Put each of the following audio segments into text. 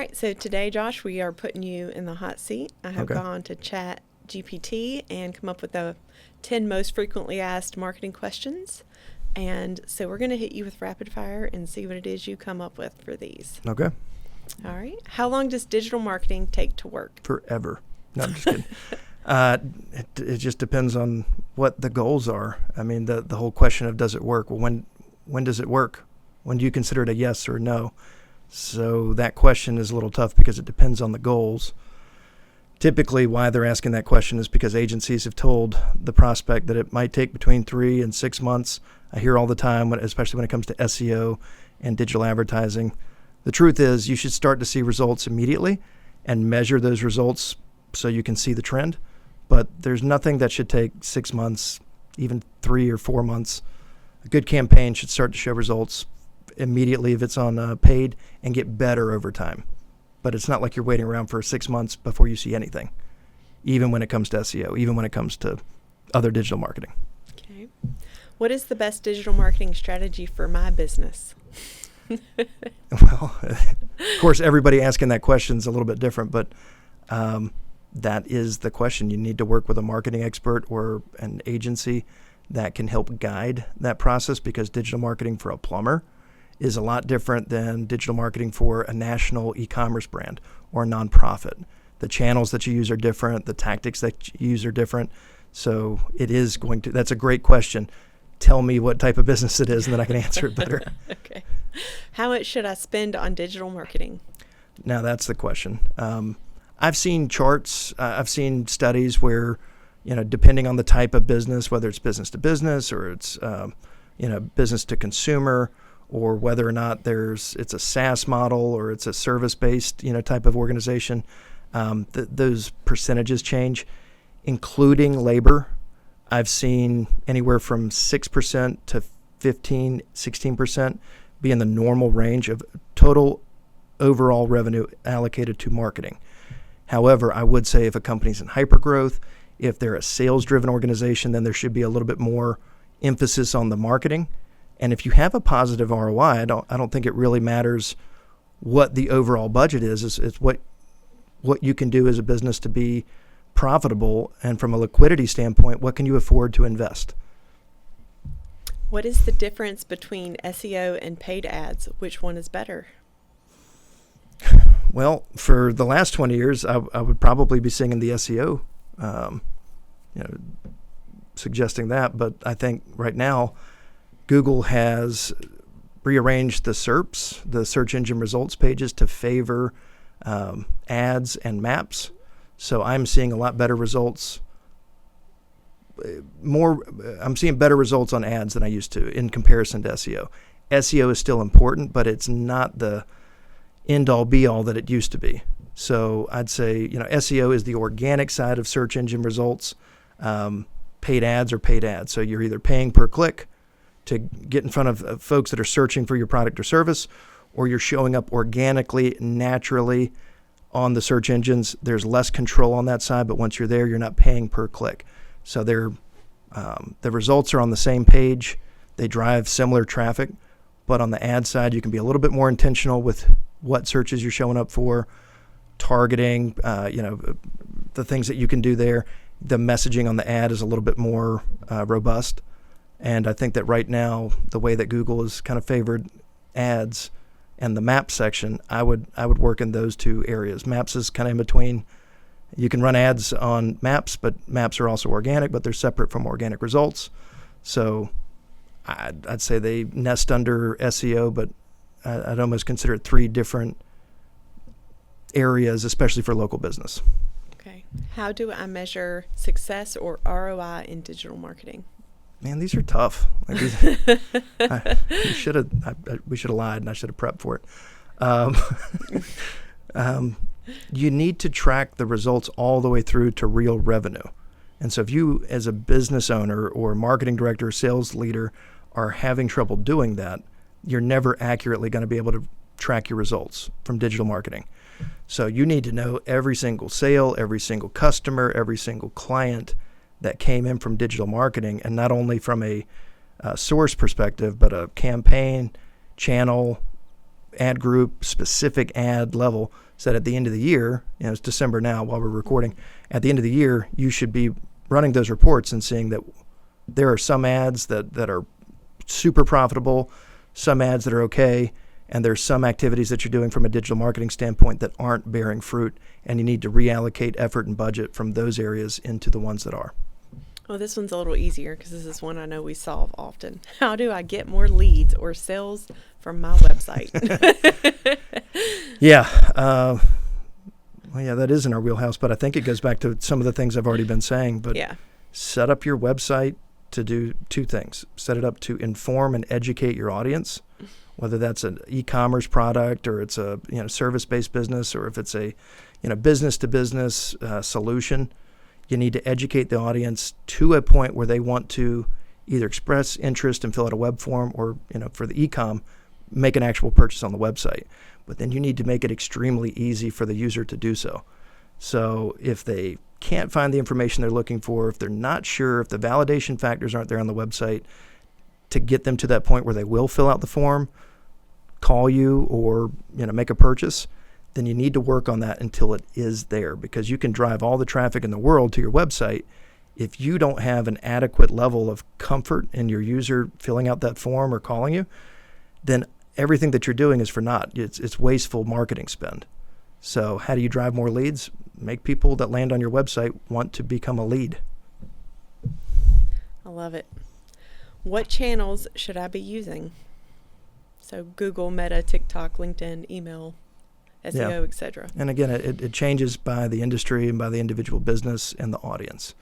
right, so today, Josh, we are putting you in the hot seat. I have gone to ChatGPT and come up with the 10 most frequently asked marketing questions. And so we're going to hit you with rapid fire and see what it is you come up with for these. Okay. All right. How long does digital marketing take to work? Forever. No, I'm just kidding. It just depends on what the goals are. I mean, the whole question of does it work? Well, when does it work? When do you consider it a yes or no? So that question is a little tough because it depends on the goals. Typically, why they're asking that question is because agencies have told the prospect that it might take between 3 and 6 months. I hear all the time, especially when it comes to SEO and digital advertising. The truth is you should start to see results immediately and measure those results so you can see the trend. But there's nothing that should take 6 months, even 3 or 4 months. A good campaign should start to show results immediately if it's on paid and get better over time. But it's not like you're waiting around for 6 months before you see anything, even when it comes to SEO, even when it comes to other digital marketing. Okay. What is the best digital marketing strategy for my business? Well, of course, everybody asking that question is a little bit different, but that is the question. You need to work with a marketing expert or an agency that can help guide that process, because digital marketing for a plumber is a lot different than digital marketing for a national e-commerce brand or a nonprofit. The channels that you use are different. The tactics that you use are different. So that's a great question. Tell me what type of business it is and then I can answer it better. Okay. How much should I spend on digital marketing? Now that's the question. I've seen charts. I've seen studies where, depending on the type of business, whether it's business to business or it's, business to consumer, or whether or not it's a SaaS model or it's a service-based, type of organization, those percentages change, including labor. I've seen anywhere from 6% to 15, 16% be in the normal range of total overall revenue allocated to marketing. However, I would say if a company's in hypergrowth, if they're a sales-driven organization, then there should be a little bit more emphasis on the marketing. And if you have a positive ROI, I don't think it really matters what the overall budget is. It's what you can do as a business to be profitable, and from a liquidity standpoint, what can you afford to invest? What is the difference between SEO and paid ads? Which one is better? Well, for the last 20 years, I would probably be singing the SEO, suggesting that. But I think right now, Google has rearranged the SERPs, the search engine results pages, to favor ads and maps. So I'm seeing a lot better results. I'm seeing better results on ads than I used to in comparison to SEO. SEO is still important, but it's not the end-all be-all that it used to be. So I'd say, SEO is the organic side of search engine results. Paid ads are paid ads. So you're either paying per click to get in front of folks that are searching for your product or service, or you're showing up organically, naturally on the search engines. There's less control on that side, but once you're there, you're not paying per click. So the results are on the same page. They drive similar traffic, but on the ad side, you can be a little bit more intentional with what searches you're showing up for, targeting, the things that you can do there. The messaging on the ad is a little bit more robust. And I think that right now, the way that Google has kind of favored ads and the map section, I would work in those two areas. Maps is kind of in between. You can run ads on maps, but maps are also organic, but they're separate from organic results. So I'd say they nest under SEO, but I'd almost consider it 3 different areas, especially for local business. Okay. How do I measure success or ROI in digital marketing? Man, these are tough. We should have lied, and I should have prepped for it. You need to track the results all the way through to real revenue. And so if you, as a business owner or marketing director or sales leader, are having trouble doing that, you're never accurately going to be able to track your results from digital marketing. So you need to know every single sale, every single customer, every single client that came in from digital marketing, and not only from a source perspective, but a campaign, channel, ad group, specific ad level, said at the end of the year, it's December now while we're recording, at the end of the year, you should be running those reports and seeing that there are some ads that are super profitable, some ads that are okay, and there's some activities that you're doing from a digital marketing standpoint that aren't bearing fruit, and you need to reallocate effort and budget from those areas into the ones that are. Well, this one's a little easier because this is one I know we solve often. How do I get more leads or sales from my website? Yeah. Well, yeah, that is in our wheelhouse, but I think it goes back to some of the things I've already been saying. But yeah. Set up your website to do two things. Set it up to inform and educate your audience, whether that's an e-commerce product or it's a service-based business, or if it's a business-to-business solution. You need to educate the audience to a point where they want to either express interest and fill out a web form, or for the e-com, make an actual purchase on the website. But then you need to make it extremely easy for the user to do so. So if they can't find the information they're looking for, if they're not sure, if the validation factors aren't there on the website, to get them to that point where they will fill out the form, call you, or make a purchase, then you need to work on that until it is there, because you can drive all the traffic in the world to your website. If you don't have an adequate level of comfort in your user filling out that form or calling you, then everything that you're doing is for naught. It's wasteful marketing spend. So how do you drive more leads? Make people that land on your website want to become a lead. I love it. What channels should I be using? So Google, Meta, TikTok, LinkedIn, email, SEO, etc. And again, it changes by the industry and by the individual business and the audience.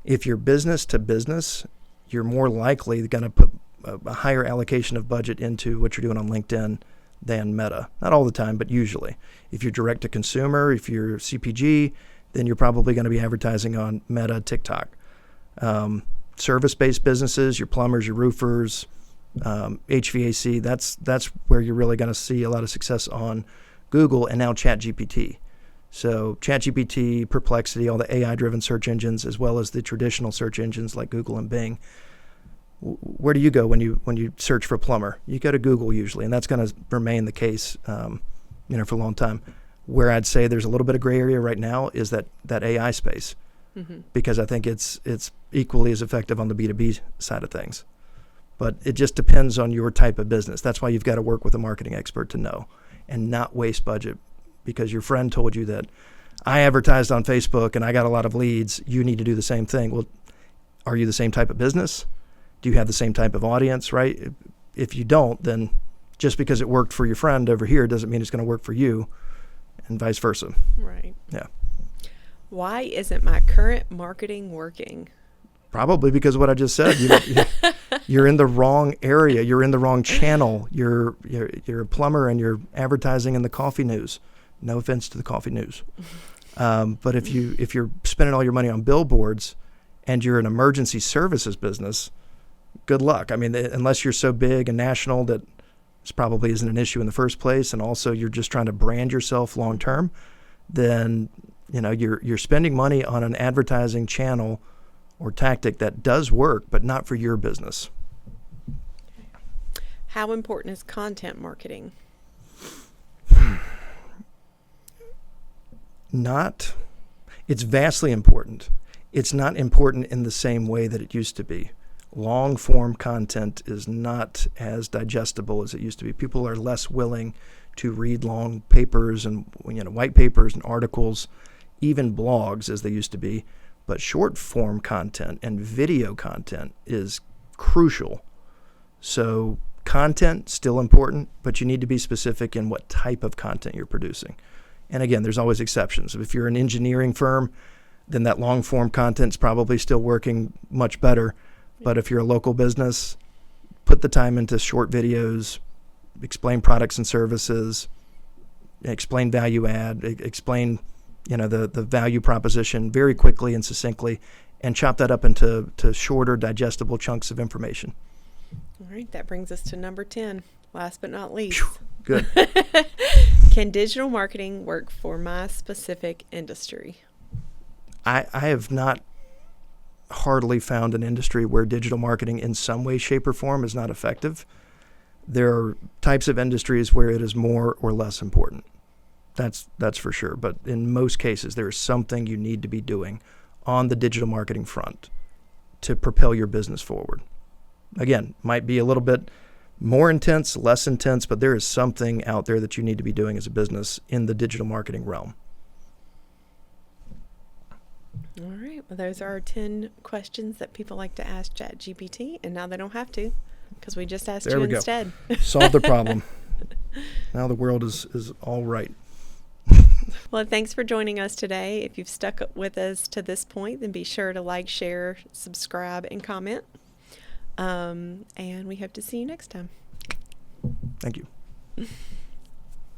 If you're business to business, you're more likely going to put a higher allocation of budget into what you're doing on LinkedIn than Meta. Not all the time, but usually. If you're direct to consumer, if you're CPG, then you're probably going to be advertising on Meta, TikTok. Service-based businesses, your plumbers, your roofers, HVAC, that's where you're really going to see a lot of success on Google and now ChatGPT. So ChatGPT, Perplexity, all the AI-driven search engines, as well as the traditional search engines like Google and Bing. Where do you go when you search for a plumber? You go to Google usually, and that's going to remain the case, for a long time. Where I'd say there's a little bit of gray area right now is that AI space, because I think it's equally as effective on the B2B side of things. But it just depends on your type of business. That's why you've got to work with a marketing expert to know and not waste budget, because your friend told you that I advertised on Facebook and I got a lot of leads. You need to do the same thing. Well, are you the same type of business? Do you have the same type of audience, right? If you don't, then just because it worked for your friend over here doesn't mean it's going to work for you, and vice versa. Right. Yeah. Why isn't my current marketing working? Probably because of what I just said. You're in the wrong area. You're in the wrong channel. You're a plumber and you're advertising in the coffee news. No offense to the coffee news. But if you're spending all your money on billboards and you're an emergency services business, good luck. I mean, unless you're so big and national that this probably isn't an issue in the first place, and also you're just trying to brand yourself long term, then you're spending money on an advertising channel or tactic that does work, but not for your business. How important is content marketing? It's vastly important. It's not important in the same way that it used to be. Long form content is not as digestible as it used to be. People are less willing to read long papers and white papers and articles, even blogs as they used to be. But short form content and video content is crucial. So content, still important, but you need to be specific in what type of content you're producing. And again, there's always exceptions. If you're an engineering firm, then that long form content's probably still working much better. But if you're a local business, put the time into short videos, explain products and services, explain value add, explain the value proposition very quickly and succinctly, and chop that up into shorter, digestible chunks of information. All right, that brings us to number 10, last but not least. Good. Can digital marketing work for my specific industry? I have not hardly found an industry where digital marketing in some way, shape, or form is not effective. There are types of industries where it is more or less important. That's for sure. But in most cases, there is something you need to be doing on the digital marketing front to propel your business forward. Again, might be a little bit more intense, less intense, but there is something out there that you need to be doing as a business in the digital marketing realm. All right. Well, those are our 10 questions that people like to ask ChatGPT, and now they don't have to because we just asked you instead. Solve the problem. Now the world is all right. Well, thanks for joining us today. If you've stuck with us to this point, then be sure to like, share, subscribe, and comment. And we hope to see you next time. Thank you.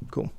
Cool.